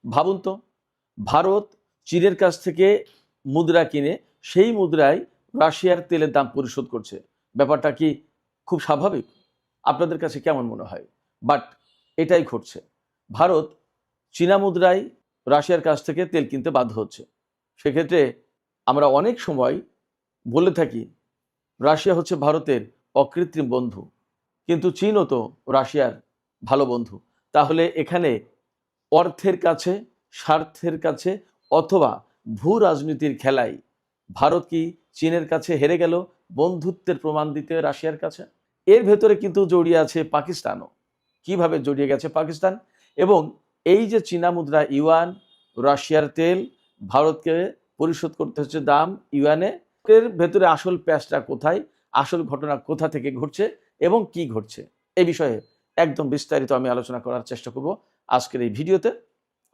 ভাবুন তো, ভারত চীনের কাছ থেকে মুদ্রা কিনে সেই মুদ্রায় রাশিয়ার তেলের দাম পরিশোধ করছে। ব্যাপারটা কি খুব স্বাভাবিক? আপনাদের কাছে কেমন মনে হয়? বাট এটাই ঘটছে। ভারত চীনা মুদ্রায় রাশিয়ার কাছ থেকে তেল কিনতে বাধ্য হচ্ছে। সেক্ষেত্রে আমরা অনেক সময় বলে থাকি রাশিয়া হচ্ছে ভারতের অকৃত্রিম বন্ধু, কিন্তু চীনও তো রাশিয়ার ভালো বন্ধু। তাহলে এখানে অর্থের কাছে, স্বার্থের কাছে অথবা ভূ রাজনীতির খেলায় ভারত কি চীনের কাছে হেরে গেল বন্ধুত্বের প্রমাণ দিতে রাশিয়ার কাছে? এর ভেতরে কিন্তু জড়িয়ে আছে পাকিস্তানও। কিভাবে জড়িয়ে গেছে পাকিস্তান? এবং এই যে চীনা মুদ্রা ইউয়ান, রাশিয়ার তেল, ভারতকে পরিশোধ করতে হচ্ছে দাম ইউয়ানে, এর ভেতরে আসল প্যাচটা কোথায়, আসল ঘটনা কোথা থেকে ঘটছে এবং কি ঘটছে, এই বিষয়ে একদম বিস্তারিত আমি আলোচনা করার চেষ্টা করব আজকের এই ভিডিওতে।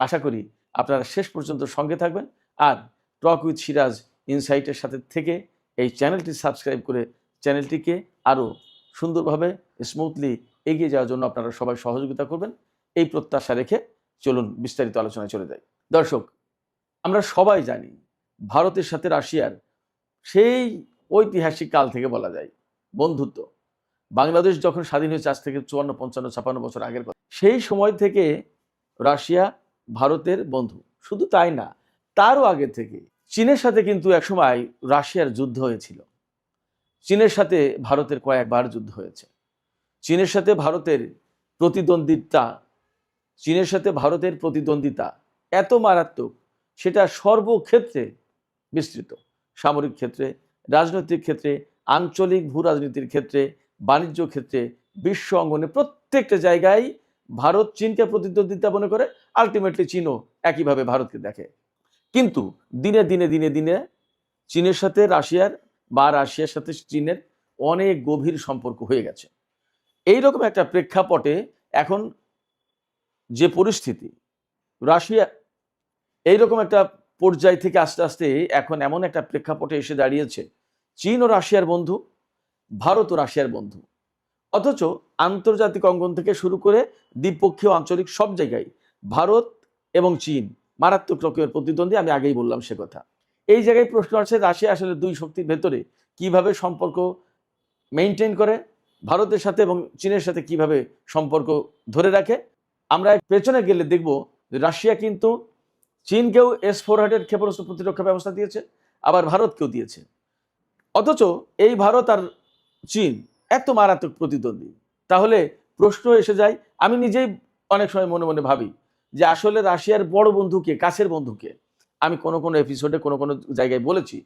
আশা করি আপনারা শেষ পর্যন্ত সঙ্গে থাকবেন আর টক উইথ সিরাজ ইনসাইটের সাথে থেকে এই চ্যানেলটি সাবস্ক্রাইব করে চ্যানেলটিকে আরও সুন্দরভাবে স্মুথলি এগিয়ে যাওয়ার জন্য আপনারা সবাই সহযোগিতা করবেন, এই প্রত্যাশা রেখে চলুন বিস্তারিত আলোচনায় চলে যাই। দর্শক, আমরা সবাই জানি ভারতের সাথে রাশিয়ার সেই ঐতিহাসিক কাল থেকে বলা যায় বন্ধুত্ব। বাংলাদেশ যখন স্বাধীন হয়েছে আজ থেকে 54, 55, 56 বছর আগের কথা, সেই সময় থেকে রাশিয়া ভারতের বন্ধু। শুধু তাই না, তারও আগে থেকে চীনের সাথে কিন্তু একসময় রাশিয়ার যুদ্ধ হয়েছিল। চীনের সাথে ভারতের কয়েকবার যুদ্ধ হয়েছে। চীনের সাথে ভারতের প্রতিদ্বন্দ্বিতা এত মারাত্মক, সেটা সর্বক্ষেত্রে বিস্তৃত। সামরিক ক্ষেত্রে, রাজনৈতিক ক্ষেত্রে, আঞ্চলিক ভূ রাজনীতির ক্ষেত্রে, বাণিজ্য ক্ষেত্রে, বিশ্ব অঙ্গনে প্রত্যেকটা জায়গায় ভারত চীনকে প্রতিদ্বন্দ্বিতা মনে করে, আলটিমেটলি চীনও একইভাবে ভারতকে দেখে। কিন্তু দিনে দিনে দিনে দিনে চীনের সাথে রাশিয়ার বা রাশিয়ার সাথে চীনের অনেক গভীর সম্পর্ক হয়ে গেছে। এইরকম একটা প্রেক্ষাপটে এখন যে পরিস্থিতি, রাশিয়া এইরকম একটা পর্যায় থেকে আস্তে আস্তে এখন এমন একটা প্রেক্ষাপটে এসে দাঁড়িয়েছে, চীন ও রাশিয়ার বন্ধু, ভারত ও রাশিয়ার বন্ধু। অথচ আন্তর্জাতিক অঙ্গন থেকে শুরু করে দ্বিপক্ষীয় আঞ্চলিক সব জায়গায় ভারত এবং চীন মারাত্মক রকমের প্রতিদ্বন্দ্বী। আমি আগেই বললাম সে কথা। এই জায়গায় প্রশ্ন আছে, রাশিয়া আসলে দুই শক্তির ভেতরে কিভাবে সম্পর্ক মেনটেন করে, ভারতের সাথে এবং চীনের সাথে কিভাবে সম্পর্ক ধরে রাখে। আমরা পেছনে গেলে দেখব রাশিয়া কিন্তু চীনকেও S-400 ক্ষেপণাস্ত্র প্রতিরক্ষা ব্যবস্থা দিয়েছে, আবার ভারতকেও দিয়েছে। অথচ এই ভারত আর চীন এত মারাত্মক প্রতিদ্বন্দ্বী। তাহলে প্রশ্ন এসে যায়, আমি নিজেই অনেক সময় মনে মনে ভাবি যে আসলে রাশিয়ার বড় বন্ধুকে, কাছের বন্ধুকে। আমি কোনো কোনো এপিসোডে কোনো কোনো জায়গায় বলেছি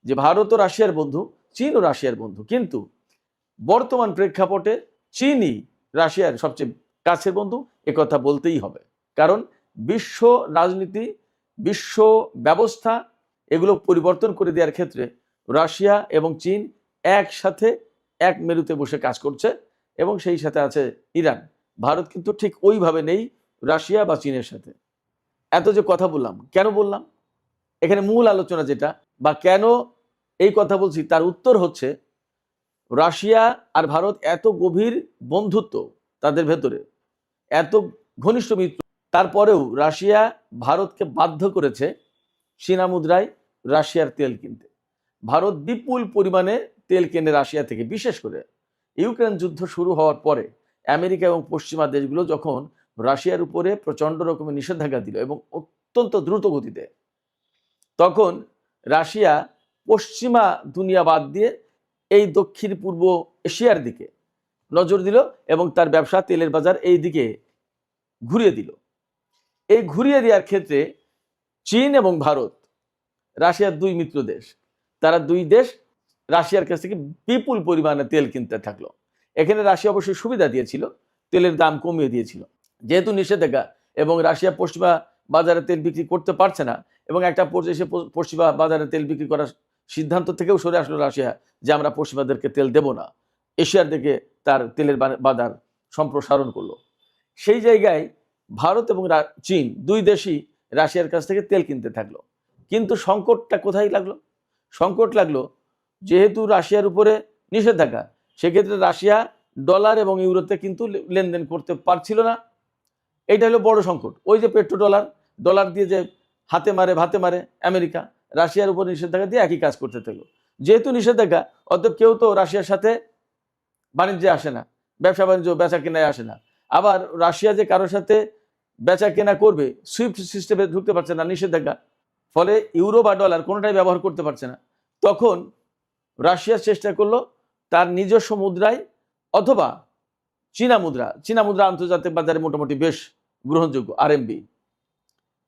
যে ভারত ও রাশিয়ার বন্ধু, চীন ও রাশিয়ার বন্ধু, কিন্তু বর্তমান প্রেক্ষাপটে চীনই রাশিয়ার সবচেয়ে কাছের বন্ধু, একথা বলতেই হবে। কারণ বিশ্ব রাজনীতি, বিশ্ব ব্যবস্থা এগুলো পরিবর্তন করে দেওয়ার ক্ষেত্রে রাশিয়া এবং চীন একসাথে এক মেরুতে বসে কাজ করছে, এবং সেই সাথে আছে ইরান। ভারত কিন্তু ঠিক ওইভাবে নেই রাশিয়া বা চীনের সাথে। এত যে কথা বললাম, কেন বললাম? এখানে মূল আলোচনা যেটা, বা কেন এই কথা বলছি তার উত্তর হচ্ছে, রাশিয়া আর ভারত এত গভীর বন্ধুত্ব তাদের ভেতরে, এত ঘনিষ্ঠ মিত্র, তারপরেও রাশিয়া ভারতকে বাধ্য করেছে চীনা মুদ্রায় রাশিয়ার তেল কিনতে। ভারত বিপুল পরিমাণে তেল কেনে রাশিয়া থেকে। বিশেষ করে ইউক্রেন যুদ্ধ শুরু হওয়ার পরে আমেরিকা এবং পশ্চিমা দেশগুলো যখন রাশিয়ার উপরে প্রচণ্ড রকমের নিষেধাজ্ঞা দিল এবং অত্যন্ত দ্রুত গতিতে, তখন রাশিয়া পশ্চিমা দুনিয়া বাদ দিয়ে এই দক্ষিণ পূর্ব এশিয়ার দিকে নজর দিল এবং তার ব্যবসা, তেলের বাজার এই দিকে ঘুরিয়ে দিল। এই ঘুরিয়ে দেওয়ার ক্ষেত্রে চীন এবং ভারত, রাশিয়ার দুই মিত্র দেশ, তারা দুই দেশ রাশিয়ার কাছ থেকে বিপুল পরিমাণে তেল কিনতে থাকলো। এখানে রাশিয়া অবশ্যই সুবিধা দিয়েছিল, তেলের দাম কমিয়ে দিয়েছিল। যেহেতু নিষেধাজ্ঞা এবং রাশিয়া পশ্চিমা বাজারে তেল বিক্রি করতে পারছে না, এবং একটা পর্যায়ে এসে পশ্চিমা বাজারে তেল বিক্রি করার সিদ্ধান্ত থেকেও সরে আসলো রাশিয়া, যে আমরা পশ্চিমাদেরকে তেল দেব না, এশিয়ার দিকে তার তেলের বাজার সম্প্রসারণ করলো। সেই জায়গায় ভারত এবং চীন দুই দেশই রাশিয়ার কাছ থেকে তেল কিনতে থাকলো। কিন্তু সংকটটা কোথায় লাগলো? সংকট লাগলো যেহেতু রাশিয়ার উপরে নিষেধাজ্ঞা, সেক্ষেত্রে রাশিয়া ডলার এবং ইউরোতে কিন্তু লেনদেন করতে পারছিল না। এইটা হলো বড় সংকট। ওই যে পেট্রো ডলার, ডলার দিয়ে যে হাতে মারে ভাতে মারে আমেরিকা, রাশিয়ার উপর নিষেধাজ্ঞা দিয়ে একই কাজ করতে থাকলো। যেহেতু নিষেধাজ্ঞা, অতএব কেউ তো রাশিয়ার সাথে বাণিজ্যে আসে না, ব্যবসা বাণিজ্য বেচা কেনায় আসে না। আবার রাশিয়া যে কারোর সাথে বেচা কেনা করবে, সুইফট সিস্টেমে ঢুকতে পারছে না, নিষেধাজ্ঞা, ফলে ইউরো বা ডলার কোনোটাই ব্যবহার করতে পারছে না। তখন রাশিয়া চেষ্টা করলো তার নিজস্ব মুদ্রায় অথবা চীনা মুদ্রা আন্তর্জাতিক বাজারে মোটামুটি বেশ গ্রহণযোগ্য, আরএমবি,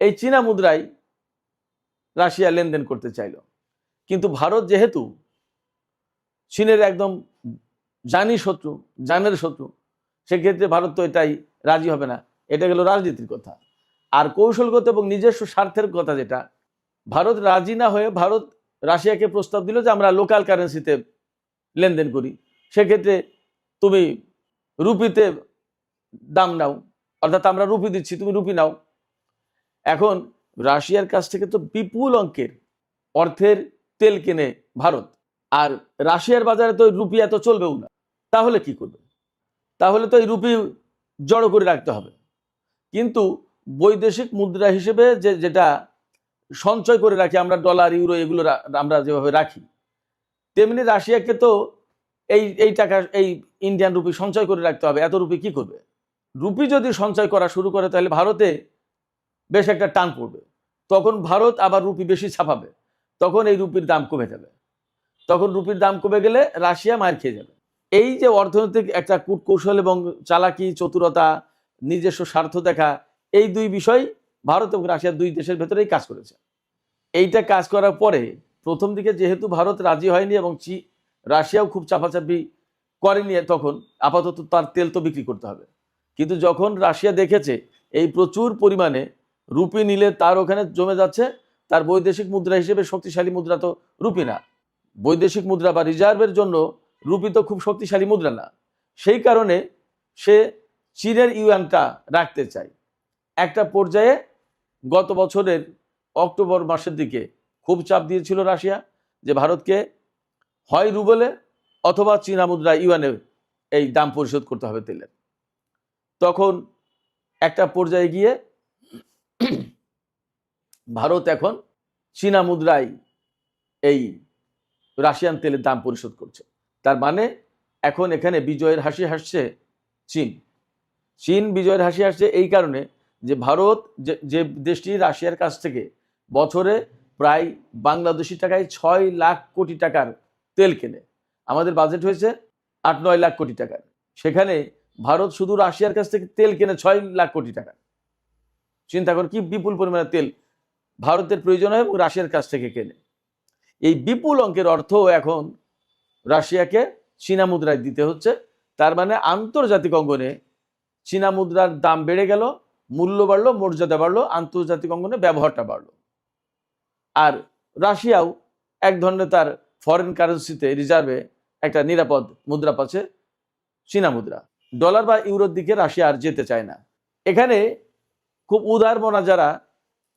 এই চীনা মুদ্রায় রাশিয়া লেনদেন করতে চাইল। কিন্তু ভারত যেহেতু চীনের একদম জানের শত্রু, সেক্ষেত্রে ভারত তো এটাই রাজি হবে না। এটা গেল রাজনীতির কথা। আর কৌশলগত এবং নিজস্ব স্বার্থের কথা, যেটা ভারত রাজি না হয়ে ভারত রাশিয়াকে প্রস্তাব দিল যে আমরা লোকাল কারেন্সিতে লেনদেন করি, সেক্ষেত্রে তুমি রুপিতে দাম নাও, অর্থাৎ আমরা রুপি দিচ্ছি, তুমি রুপি নাও। এখন রাশিয়ার কাছ থেকে তো বিপুল অঙ্কের অর্থের তেল কেনে ভারত, আর রাশিয়ার বাজারে তো রুপি এত চলবেও না। তাহলে কি করবে? তাহলে তো এই রুপি জড়ো করে রাখতে হবে। কিন্তু বৈদেশিক মুদ্রা হিসেবে যেটা সঞ্চয় করে রাখি আমরা, ডলার ইউরো এগুলো আমরা যেভাবে রাখি, তেমনি রাশিয়াকে তো এই টাকা, এই ইন্ডিয়ান রুপি সঞ্চয় করে রাখতে হবে। এত রুপি কি করবে? রুপি যদি সঞ্চয় করা শুরু করে তাহলে ভারতে বেশ একটা টান পড়বে। তখন ভারত আবার রুপি বেশি ছাপাবে, তখন এই রুপির দাম কমে যাবে। তখন রুপির দাম কমে গেলে রাশিয়া মার খেয়ে যাবে। এই যে অর্থনৈতিক একটা কূটকৌশল এবং চালাকি, চতুরতা, নিজস্ব স্বার্থ দেখা, এই দুই বিষয় ভারত এবং রাশিয়ার দুই দেশের ভেতরেই কাজ করেছে। এইটা কাজ করার পরে প্রথম দিকে যেহেতু ভারত রাজি হয়নি এবং রাশিয়াও খুব চাপাচাপি করেনি, তখন আপাতত তার তেল তো বিক্রি করতে হবে। কিন্তু যখন রাশিয়া দেখেছে এই প্রচুর পরিমাণে রুপি নিলে তার ওখানে জমে যাচ্ছে, তার বৈদেশিক মুদ্রা হিসেবে শক্তিশালী মুদ্রা তো রুপি না, বৈদেশিক মুদ্রা বা রিজার্ভের জন্য রুপি তো খুব শক্তিশালী মুদ্রা না, সেই কারণে সে চীনের ইউয়ানটা রাখতে চায়। একটা পর্যায়ে গত বছরের অক্টোবর মাসের দিকে খুব চাপ দিয়েছিল রাশিয়া যে ভারতকে হয় রুবেলে অথবা চীনা মুদ্রা ইউয়ানে এই দাম পরিশোধ করতে হবে তেলের। তখন একটা পর্যায়ে গিয়ে ভারত এখন চীনা মুদ্রায় এই রাশিয়ান তেলের দাম পরিশোধ করছে। তার মানে এখন এখানে বিজয়ের হাসি হাসছে চীন বিজয়ের হাসি হাসছে এই কারণে যে ভারত যে দেশটি রাশিয়ার কাছ থেকে বছরে প্রায় বাংলাদেশি টাকায় 6 লাখ কোটি টাকার তেল কেনে, আমাদের বাজেট হয়েছে 8-9 লাখ কোটি টাকার, সেখানে ভারত শুধু রাশিয়ার কাছ থেকে তেল কেনে 6 লাখ কোটি টাকা। চিন্তা কর কি বিপুল পরিমাণে তেল ভারতের প্রয়োজন হয় এবং রাশিয়ার কাছ থেকে কেনে। এই বিপুল অঙ্কের অর্থ এখন রাশিয়াকে চীনা মুদ্রায় দিতে হচ্ছে। তার মানে আন্তর্জাতিক অঙ্গনে চীনা মুদ্রার দাম বেড়ে গেল, মূল্য বাড়লো, মর্যাদা বাড়লো, আন্তর্জাতিক অঙ্গনে ব্যবহারটা বাড়লো। আর রাশিয়াও এক ধরনের তার ফরেন কারেন্সিতে রিজার্ভে একটা নিরাপদ মুদ্রা পাচ্ছে, চীনা মুদ্রা। ডলার বা ইউরোর দিকে রাশিয়া আর যেতে চায় না। এখানে খুব উদার মনা যারা,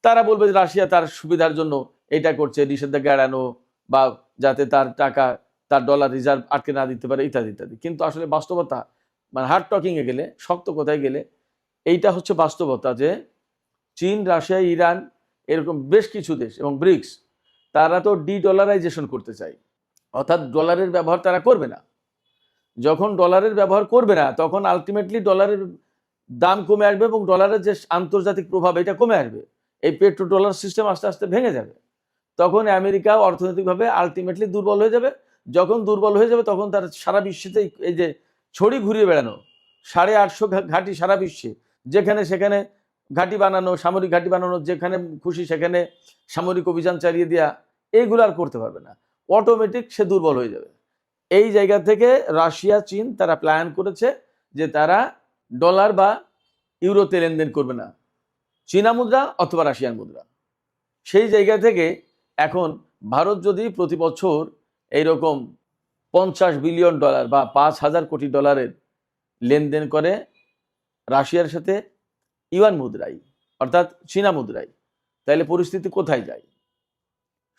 তারা বলবে যে রাশিয়া তার সুবিধার জন্য এটা করছে, নিষেধাজ্ঞা এড়ানো বা যাতে তার টাকা, তার ডলার রিজার্ভ আটকে না দিতে পারে, ইত্যাদি ইত্যাদি। কিন্তু আসলে বাস্তবতা, মানে হার্ড টকিংয়ে গেলে, শক্ত কথায় গেলে, এইটা হচ্ছে বাস্তবতা যে চীন, রাশিয়া, ইরান এরকম বেশ কিছু দেশ এবং ব্রিক্স, তারা তো ডলারাইজেশন করতে চায়, অর্থাৎ ডলারের ব্যবহার তারা করবে না। যখন ডলারের ব্যবহার করবে না, তখন আলটিমেটলি ডলারের দাম কমে আসবে এবং ডলারের যে আন্তর্জাতিক প্রভাব, এটা কমে আসবে। এই পেট্রো ডলার সিস্টেম আস্তে আস্তে ভেঙে যাবে। তখন আমেরিকা অর্থনৈতিকভাবে আলটিমেটলি দুর্বল হয়ে যাবে। যখন দুর্বল হয়ে যাবে, তখন তার সারা বিশ্বেতে এই যে ছড়ি ঘুরিয়ে বেড়ানো 850 ঘাঁটি সারা বিশ্বে, যেখানে সেখানে ঘাঁটি বানানো, সামরিক ঘাঁটি বানানো, যেখানে খুশি সেখানে সামরিক অভিযান চালিয়ে দেওয়া, এইগুলো আর করতে পারবে না। অটোমেটিক সে দুর্বল হয়ে যাবে। এই জায়গা থেকে রাশিয়া, চীন তারা প্ল্যান করেছে যে তারা ডলার বা ইউরোতে লেনদেন করবে না, চীনা মুদ্রা অথবা রাশিয়ান মুদ্রা। সেই জায়গা থেকে এখন ভারত যদি প্রতি বছর এইরকম 50 বিলিয়ন ডলার বা 5,000 কোটি ডলারের লেনদেন করে রাশিয়ার সাথে ইউয়ান মুদ্রায়, অর্থাৎ চীনা মুদ্রায়, তাহলে পরিস্থিতি কোথায় যায়?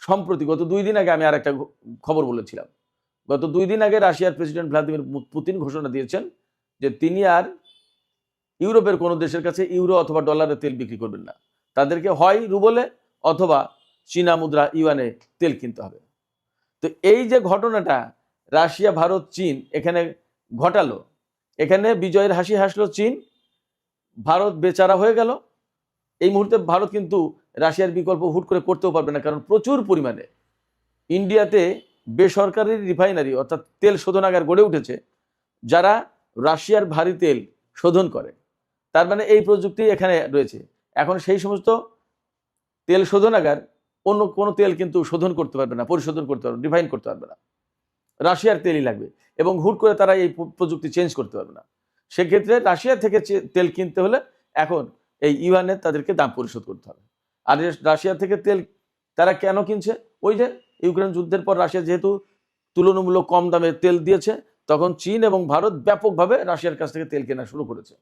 সম্প্রতি গত 2 দিন আগে আমি আর একটা খবর বলেছিলাম, গত 2 দিন আগে রাশিয়ার প্রেসিডেন্ট ভ্লাদিমির পুতিন ঘোষণা দিয়েছেন যে তিনি আর ইউরোপের কোনো দেশের কাছে ইউরো অথবা ডলারের তেল বিক্রি করবেন না। তাদেরকে হয় রুবলে অথবা চীনা মুদ্রা ইউয়ানে তেল কিনতে হবে। তো এই যে ঘটনাটা রাশিয়া, ভারত, চীন এখানে ঘটালো, এখানে বিজয়ের হাসি হাসলো চীন, ভারত বেচারা হয়ে গেল। এই মুহূর্তে ভারত কিন্তু রাশিয়ার বিকল্প হুট করে করতেও পারবে না, কারণ প্রচুর পরিমাণে ইন্ডিয়াতে বেসরকারি রিফাইনারি অর্থাৎ তেল শোধনাগার গড়ে উঠেছে, যারা রাশিয়ার ভারী তেল শোধন করে। তার মানে এই প্রযুক্তি এখানে রয়েছে। এখন সেই সমস্ত তেল শোধনাগার অন্য কোনো তেল কিন্তু শোধন করতে পারবে না, পরিশোধন করতে পারবে, রিফাইন করতে পারবে না, রাশিয়ার তেলই লাগবে। এবং হুট করে তারা এই প্রযুক্তি চেঞ্জ করতে পারবে না। সেক্ষেত্রে রাশিয়া থেকে তেল কিনতে হলে এখন এই ইউয়ানে তাদেরকে দাম পরিশোধ করতে হবে। আর রাশিয়া থেকে তেল তারা কেন কিনছে? ওই যে ইউক্রেন যুদ্ধের পর রাশিয়া যেহেতু তুলনামূলক কম দামে তেল দিয়েছে, তখন চীন এবং ভারত ব্যাপকভাবে রাশিয়ার কাছ থেকে তেল কেনা শুরু করেছে।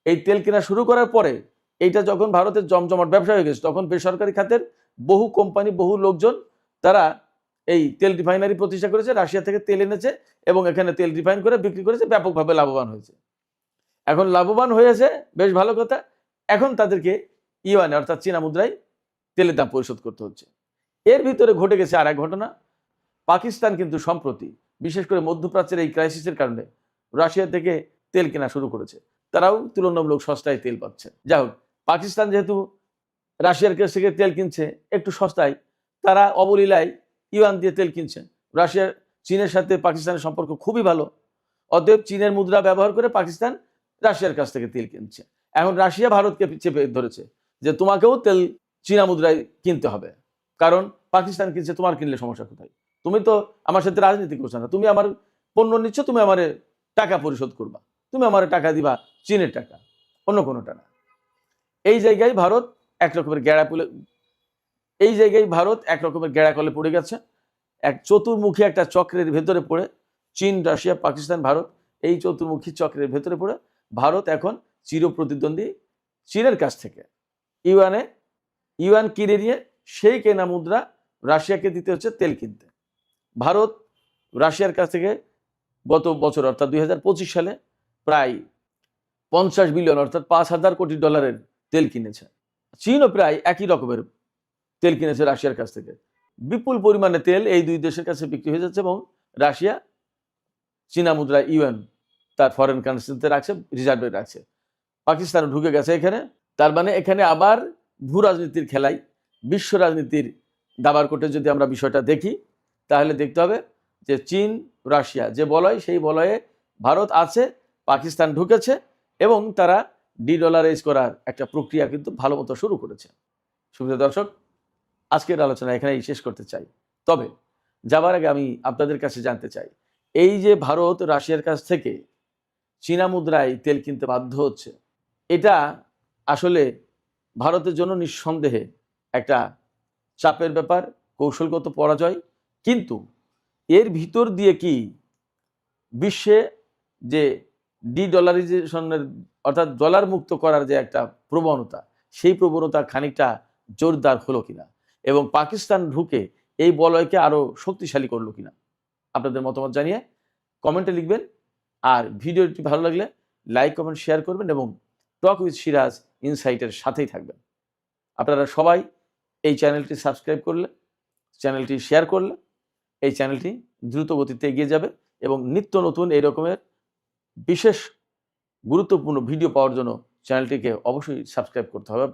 এই তেল কেনা শুরু করার পরে এইটা যখন ভারতের জমজমাট ব্যবসা হয়ে গেছে, তখন বেসরকারি খাতের বহু কোম্পানি, বহু লোকজন তারা এই তেল রিফাইনারি প্রতিষ্ঠা করেছে, রাশিয়া থেকে তেল এনেছে এবং এখানে তেল রিফাইন করে বিক্রি করেছে, ব্যাপকভাবে লাভবান হয়েছে। এখন লাভবান হয়েছে, বেশ ভালো কথা। এখন তাদেরকে ইউয়ানে অর্থাৎ চীনা মুদ্রায় তেলের দাম পরিশোধ করতে হচ্ছে। এর ভিতরে ঘটে গেছে আর এক ঘটনা। পাকিস্তান কিন্তু সম্প্রতি, বিশেষ করে মধ্যপ্রাচ্যের এই ক্রাইসিসের কারণে রাশিয়া থেকে তেল কেনা শুরু করেছে। তারাও তুলনামূলক সস্তায় তেল পাচ্ছে। যাই হোক, পাকিস্তান যেহেতু রাশিয়ার কাছ থেকে তেল কিনছে একটু সস্তায়, তারা অবলীলায় ইউয়ান দিয়ে তেল কিনছে। রাশিয়ার, চীনের সাথে পাকিস্তানের সম্পর্ক খুবই ভালো, অতএব চীনের মুদ্রা ব্যবহার করে পাকিস্তান রাশিয়ার কাছ থেকে তেল কিনছে। এখন রাশিয়া ভারতকে চেপে ধরেছে যে তোমাকেও তেল চীনা মুদ্রায় কিনতে হবে, কারণ পাকিস্তান কিনছে, তোমার কিনলে সমস্যা কোথায়? তুমি তো আমার সাথে রাজনীতি করছো না, তুমি আমার পণ্য নিচ্ছ, তুমি আমার টাকা পরিশোধ করবা, তুমি আমার টাকা দিবা চীনের টাকা, অন্য কোনোটা না। এই জায়গায় ভারত এক রকমের গেড়া কলে পড়ে গেছে। এক চতুর্মুখী একটা চক্রের ভেতরে পড়ে চীন, রাশিয়া, পাকিস্তান, ভারত, এই চতুর্মুখী চক্রের ভেতরে পড়ে ভারত এখন চিরপ্রতিদ্বন্দ্বী চীনের কাছ থেকে ইউয়ান কিনে নিয়ে সেই কেনা মুদ্রা রাশিয়াকে দিতে হচ্ছে তেল কিনতে। ভারত রাশিয়ার কাছ থেকে গত বছর অর্থাৎ 2025 সালে প্রায় 50 বিলিয়ন অর্থাৎ 5,000 কোটি ডলারের তেল কিনেছে। চীনও প্রায় একই রকমের তেল কিনেছে রাশিয়ার কাছ থেকে। বিপুল পরিমাণে তেল এই দুই দেশের কাছে বিক্রি হয়ে যাচ্ছে এবং রাশিয়া চীনা মুদ্রা ইউয়ান তার ফরেন কারেন্সিতে রাখছে, রিজার্ভে রাখছে। পাকিস্তানও ঢুকে গেছে এখানে। তার মানে এখানে আবার ভূ রাজনীতির খেলায়, বিশ্ব রাজনীতির দাবার কোর্টে যদি আমরা বিষয়টা দেখি, তাহলে দেখতে হবে যে চীন, রাশিয়া যে বলয়, সেই বলয়ে ভারত আছে, পাকিস্তান ঢুকেছে এবং তারা ডলারাইজ করার একটা প্রক্রিয়া কিন্তু ভালো মতো শুরু করেছে। সুপ্রিয় দর্শক, আজকের আলোচনা এখানেই শেষ করতে চাই। তবে যাবার আগে আমি আপনাদের কাছে জানতে চাই, এই যে ভারত রাশিয়ার কাছ থেকে চীনা মুদ্রায় তেল কিনতে বাধ্য হচ্ছে, এটা আসলে ভারতের জন্য নিঃসন্দেহে একটা চাপের ব্যাপার, কৌশলগত পরাজয়। কিন্তু এর ভিতর দিয়ে কি বিশ্বে যে ডলারাইজেশনের অর্থাৎ ডলার মুক্ত করার যে একটা প্রবণতা, সেই প্রবণতা খানিকটা জোরদার হলো কিনা এবং পাকিস্তান ঢুকে এই বলয়কে আরো শক্তিশালী করলো কিনা, আপনাদের মতামত জানিয়ে কমেন্টে লিখবেন। আর ভিডিওটি ভালো লাগলে লাইক, কমেন্ট, শেয়ার করবেন এবং টক উইথ সিরাজ ইনসাইটের সাথেই থাকবেন। আপনারা সবাই এই চ্যানেলটি সাবস্ক্রাইব করলে, চ্যানেলটি শেয়ার করলে এই চ্যানেলটি দ্রুত গতিতে এগিয়ে যাবে এবং নিত্য নতুন এই রকমের বিশেষ গুরুত্বপূর্ণ ভিডিও পাওয়ার জন্য চ্যানেলটিকে অবশ্যই সাবস্ক্রাইব করতে হবে।